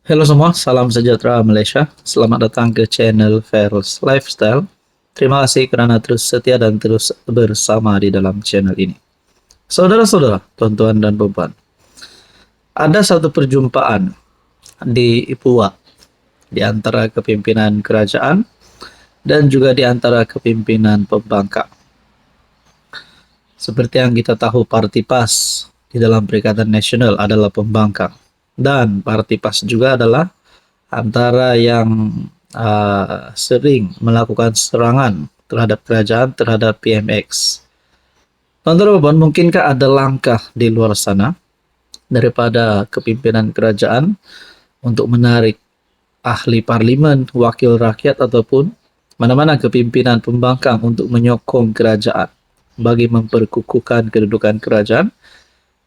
Halo semua, salam sejahtera Malaysia. Selamat datang ke channel Ferals Lifestyle. Terima kasih kerana terus setia dan terus bersama di dalam channel ini. Saudara-saudara, tuan-tuan dan puan, ada satu perjumpaan di Ipuwa di antara kepimpinan kerajaan dan juga di antara kepimpinan pembangkang. Seperti yang kita tahu, Parti PAS di dalam Perikatan Nasional adalah pembangkang, dan Parti PAS juga adalah antara yang sering melakukan serangan terhadap kerajaan, terhadap PMX. Teman-teman, mungkinkah ada langkah di luar sana daripada kepimpinan kerajaan untuk menarik ahli parlimen, wakil rakyat, ataupun mana-mana kepimpinan pembangkang untuk menyokong kerajaan bagi memperkukuhkan kedudukan kerajaan,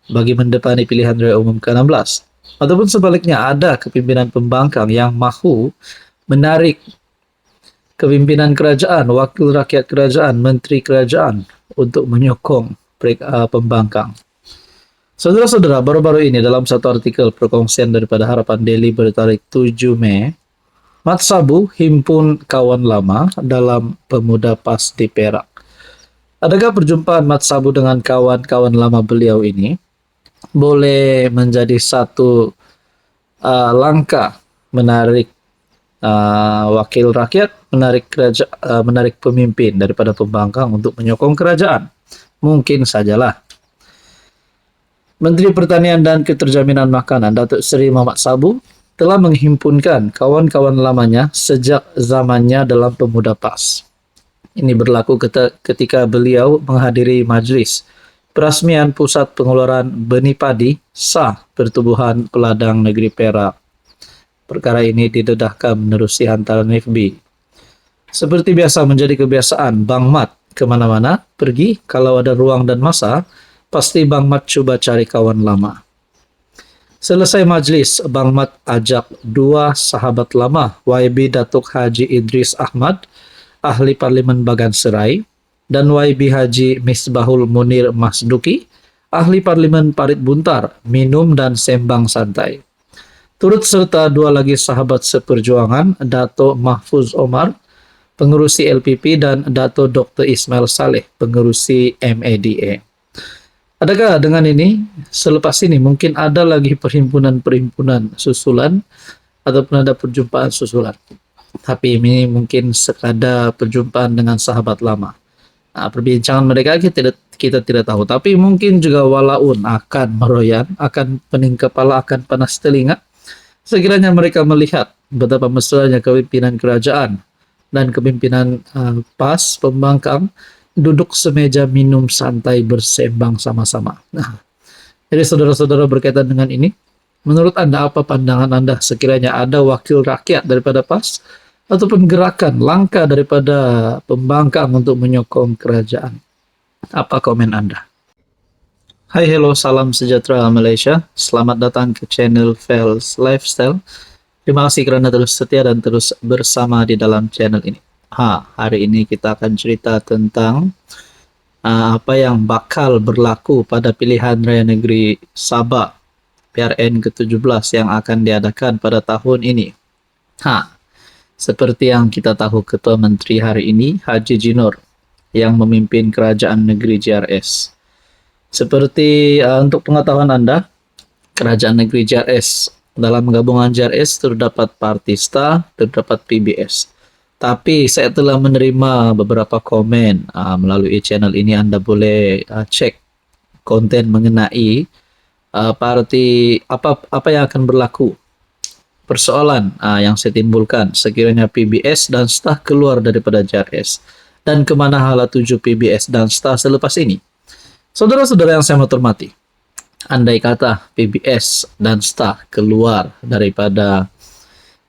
bagi mendepani pilihan raya umum ke-16? Ataupun sebaliknya, ada kepimpinan pembangkang yang mahu menarik kepimpinan kerajaan, wakil rakyat kerajaan, menteri kerajaan untuk menyokong pembangkang. Saudara-saudara, baru-baru ini dalam satu artikel perkongsian daripada Harapan Daily bertarik 7 Mei, Mat Sabu himpun kawan lama dalam Pemuda PAS di Perak. Adakah perjumpaan Mat Sabu dengan kawan-kawan lama beliau ini boleh menjadi satu langkah menarik wakil rakyat, menarik pemimpin daripada pembangkang untuk menyokong kerajaan? Mungkin sajalah. Menteri Pertanian dan Keterjaminan Makanan Datuk Seri Mamat Sabu telah menghimpunkan kawan-kawan lamanya sejak zamannya dalam Pemuda PAS. Ini berlaku ketika beliau menghadiri majlis perasmian Pusat Pengeluaran Benih Padi Sah Pertubuhan Peladang Negeri Perak. Perkara ini didedahkan menerusi hantaran FB. Seperti biasa menjadi kebiasaan Bang Mat kemana-mana pergi, kalau ada ruang dan masa, pasti Bang Mat cuba cari kawan lama. Selesai majlis, Bang Mat ajak dua sahabat lama, YB Datuk Haji Idris Ahmad, Ahli Parlimen Bagan Serai, dan YB Haji Misbahul Munir Masduki, Ahli Parlimen Parit Buntar, minum dan sembang santai. Turut serta dua lagi sahabat seperjuangan, Dato' Mahfuz Omar, pengerusi LPP, dan Dato' Dr. Ismail Saleh, pengerusi MADA. Adakah dengan ini, selepas ini mungkin ada lagi perhimpunan-perhimpunan susulan ataupun ada perjumpaan susulan? Tapi ini mungkin sekadar perjumpaan dengan sahabat lama. Perbincangan mereka kita tidak tahu. Tapi mungkin juga walaun akan meroyan, akan pening kepala, akan panas telinga, sekiranya mereka melihat betapa mesranya kepimpinan kerajaan dan kepimpinan PAS pembangkang duduk semeja minum santai bersembang sama-sama. Jadi saudara-saudara, berkaitan dengan ini, menurut Anda, apa pandangan Anda sekiranya ada wakil rakyat daripada PAS ataupun gerakan langkah daripada pembangkang untuk menyokong kerajaan? Apa komen Anda? Hai, hello, salam sejahtera Malaysia. Selamat datang ke channel Ferals Lifestyle. Terima kasih kerana terus setia dan terus bersama di dalam channel ini. Hari ini kita akan cerita tentang apa yang bakal berlaku pada pilihan raya negeri Sabah PRN ke-17 yang akan diadakan pada tahun ini. Seperti yang kita tahu, Ketua Menteri hari ini Haji Jinor yang memimpin kerajaan negeri JRS. Seperti untuk pengetahuan Anda, kerajaan negeri JRS, dalam gabungan JRS terdapat Partista, terdapat PBS. Tapi saya telah menerima beberapa komen melalui channel ini. Anda boleh cek konten mengenai parti apa yang akan berlaku. Persoalan yang saya timbulkan sekiranya PBS dan STAH keluar daripada JRS, dan kemana hala tuju PBS dan STAH selepas ini. Saudara-saudara yang saya hormati, andai kata PBS dan STAH keluar daripada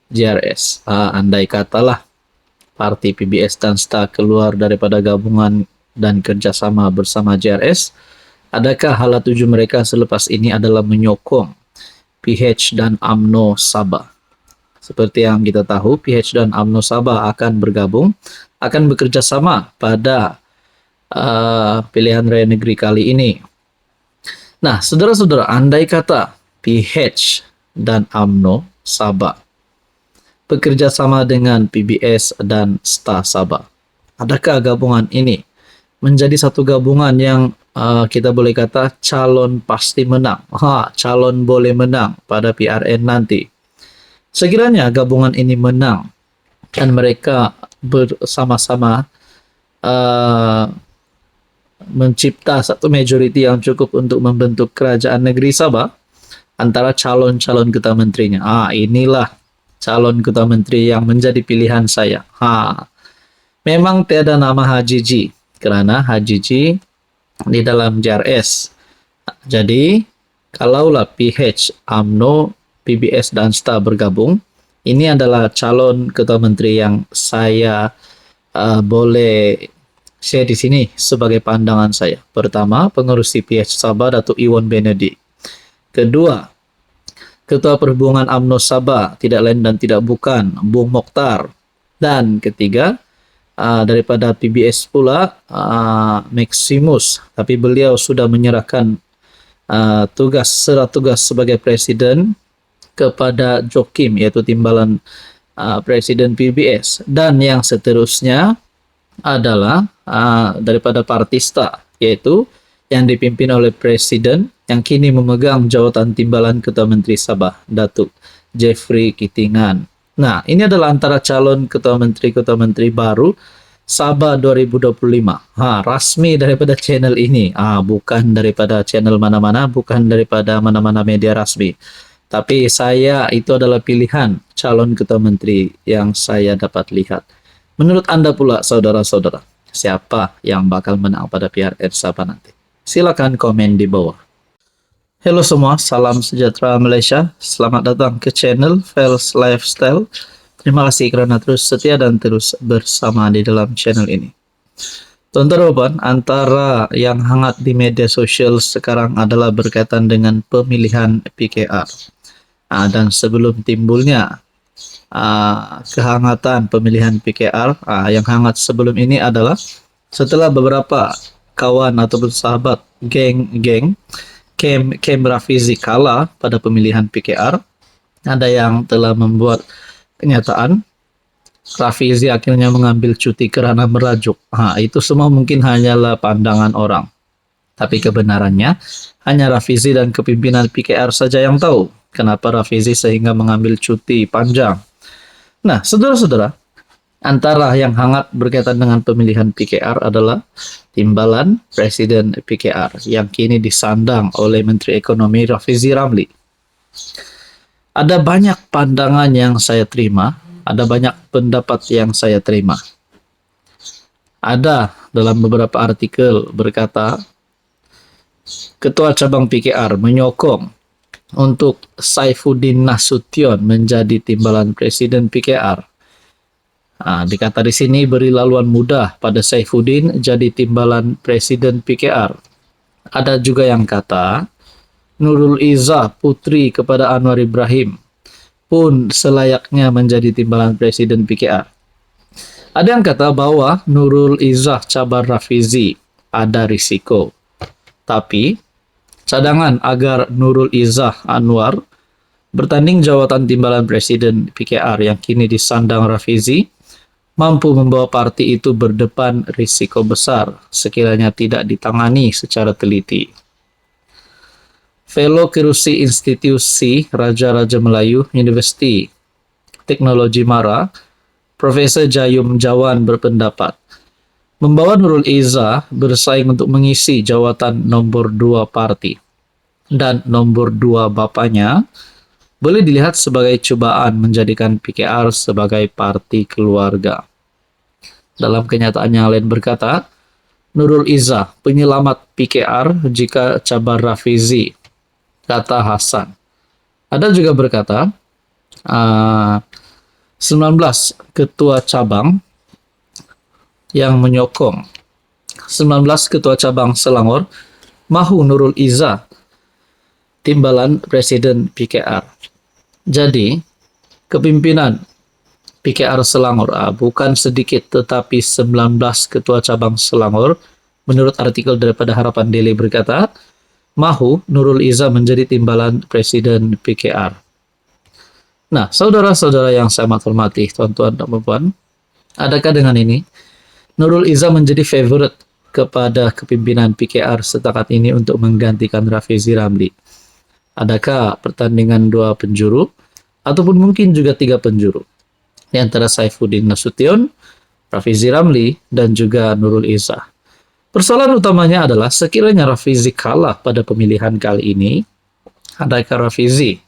JRS, andai katalah parti PBS dan STAH keluar daripada gabungan dan kerjasama bersama JRS, adakah hala tuju mereka selepas ini adalah menyokong PH dan UMNO Sabah? Seperti yang kita tahu, PH dan UMNO Sabah akan bergabung, akan bekerjasama pada pilihan raya negeri kali ini. Nah, saudara-saudara, andai kata PH dan UMNO Sabah. Bekerja sama dengan PBS dan Star Sabah. Adakah gabungan ini menjadi satu gabungan yang kita boleh kata calon pasti menang? Calon boleh menang pada PRN nanti. Sekiranya gabungan ini menang dan mereka bersama-sama mencipta satu majority yang cukup untuk membentuk kerajaan negeri Sabah antara calon-calon ketua menterinya. Inilah calon ketua menteri yang menjadi pilihan saya. Memang tiada nama Haji G, kerana Haji G di dalam JRS. Jadi, kalaulah PH, UMNO, PBS dan STA bergabung, ini adalah calon ketua menteri yang saya boleh share di sini sebagai pandangan saya. Pertama, pengurus PH Sabah Datuk Iwan Benedik. Kedua, Ketua Perhubungan UMNO Sabah, tidak lain dan tidak bukan Bung Mokhtar. Dan ketiga, daripada PBS pula Maximus, tapi beliau sudah menyerahkan surat tugas sebagai presiden kepada Jokim, iaitu timbalan presiden PBS. Dan yang seterusnya adalah daripada Partista, yaitu yang dipimpin oleh presiden yang kini memegang jawatan timbalan Ketua Menteri Sabah, Datuk Jeffrey Kitingan. Nah, ini adalah antara calon Ketua Menteri baru Sabah 2025. Rasmi daripada channel ini. Bukan daripada channel mana-mana, bukan daripada mana-mana media rasmi. Tapi saya itu adalah pilihan calon Ketua Menteri yang saya dapat lihat. Menurut Anda pula, saudara-saudara, siapa yang bakal menang pada PRN Sabah nanti? Silakan komen di bawah. Halo semua, salam sejahtera Malaysia. Selamat datang ke channel Fels Lifestyle. Terima kasih kerana terus setia dan terus bersama di dalam channel ini. Tuan-tuan dan puan, antara yang hangat di media sosial sekarang adalah berkaitan dengan pemilihan PKR. Dan sebelum timbulnya kehangatan pemilihan PKR, yang hangat sebelum ini adalah setelah beberapa kawan ataupun sahabat geng Kem Rafizi kalah pada pemilihan PKR, ada yang telah membuat kenyataan Rafizi akhirnya mengambil cuti kerana merajuk. Itu semua mungkin hanyalah pandangan orang. Tapi kebenarannya hanya Rafizi dan kepimpinan PKR saja yang tahu kenapa Rafizi sehingga mengambil cuti panjang. Nah, saudara-saudara, antara yang hangat berkaitan dengan pemilihan PKR adalah timbalan Presiden PKR yang kini disandang oleh Menteri Ekonomi Rafizi Ramli. Ada banyak pandangan yang saya terima, ada banyak pendapat yang saya terima. Ada dalam beberapa artikel berkata, Ketua Cabang PKR menyokong untuk Saifuddin Nasution menjadi timbalan Presiden PKR. Dikata di sini beri laluan mudah pada Saifuddin jadi timbalan Presiden PKR. Ada juga yang kata Nurul Izzah putri kepada Anwar Ibrahim pun selayaknya menjadi timbalan Presiden PKR. Ada yang kata bahwa Nurul Izzah cabar Rafizi ada risiko. Tapi cadangan agar Nurul Izzah Anwar bertanding jawatan timbalan Presiden PKR yang kini disandang Rafizi mampu membawa parti itu berdepan risiko besar sekiranya tidak ditangani secara teliti. Fellow Kerusi Institusi Raja-Raja Melayu Universiti Teknologi Mara, Profesor Jayum Jawan berpendapat, membawa Nurul Izzah bersaing untuk mengisi jawatan nombor 2 parti dan nombor 2 bapanya boleh dilihat sebagai cubaan menjadikan PKR sebagai parti keluarga. Dalam kenyataan yang lain berkata, Nurul Izzah penyelamat PKR jika cabar Rafizi, kata Hasan. Ada juga berkata, 19 ketua cabang yang menyokong 19 ketua cabang Selangor mahu Nurul Izzah timbalan Presiden PKR. Jadi, kepimpinan PKR Selangor bukan sedikit tetapi 19 ketua cabang Selangor menurut artikel daripada Harapan Daily berkata, mahu Nurul Izzah menjadi timbalan Presiden PKR. Nah, saudara-saudara yang saya hormati, tuan-tuan dan puan, adakah dengan ini Nurul Izzah menjadi favorite kepada kepimpinan PKR setakat ini untuk menggantikan Rafizi Ramli? Adakah pertandingan 2 penjuru ataupun mungkin juga 3 penjuru di antara Saifuddin Nasution, Rafizi Ramli, dan juga Nurul Izzah? Persoalan utamanya adalah sekiranya Rafizi kalah pada pemilihan kali ini, adakah Rafizi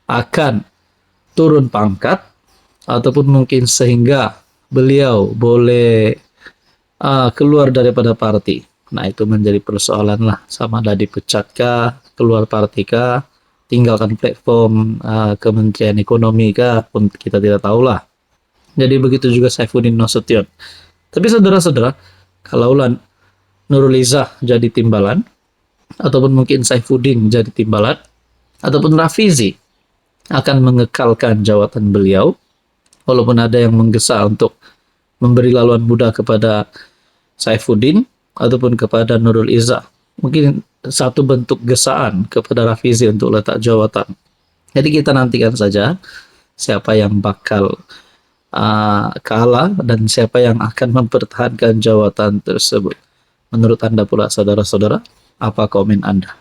akan turun pangkat ataupun mungkin sehingga beliau boleh keluar daripada parti? Nah, itu menjadi persoalan lah, sama ada dipecat kah, keluar parti kah, tinggalkan platform Kementerian Ekonomi kah, pun kita tidak tahu lah. Jadi begitu juga Saifuddin Nasution. Tapi saudara-saudara, kalaulah Nurul Izzah jadi timbalan, ataupun mungkin Saifuddin jadi timbalan, ataupun Rafizi akan mengekalkan jawatan beliau, walaupun ada yang menggesa untuk memberi laluan muda kepada Saifuddin ataupun kepada Nurul Izzah. Mungkin satu bentuk gesaan kepada Rafizi untuk letak jawatan. Jadi kita nantikan saja siapa yang bakal kalah dan siapa yang akan mempertahankan jawatan tersebut. Menurut Anda pula, saudara-saudara, apa komen Anda?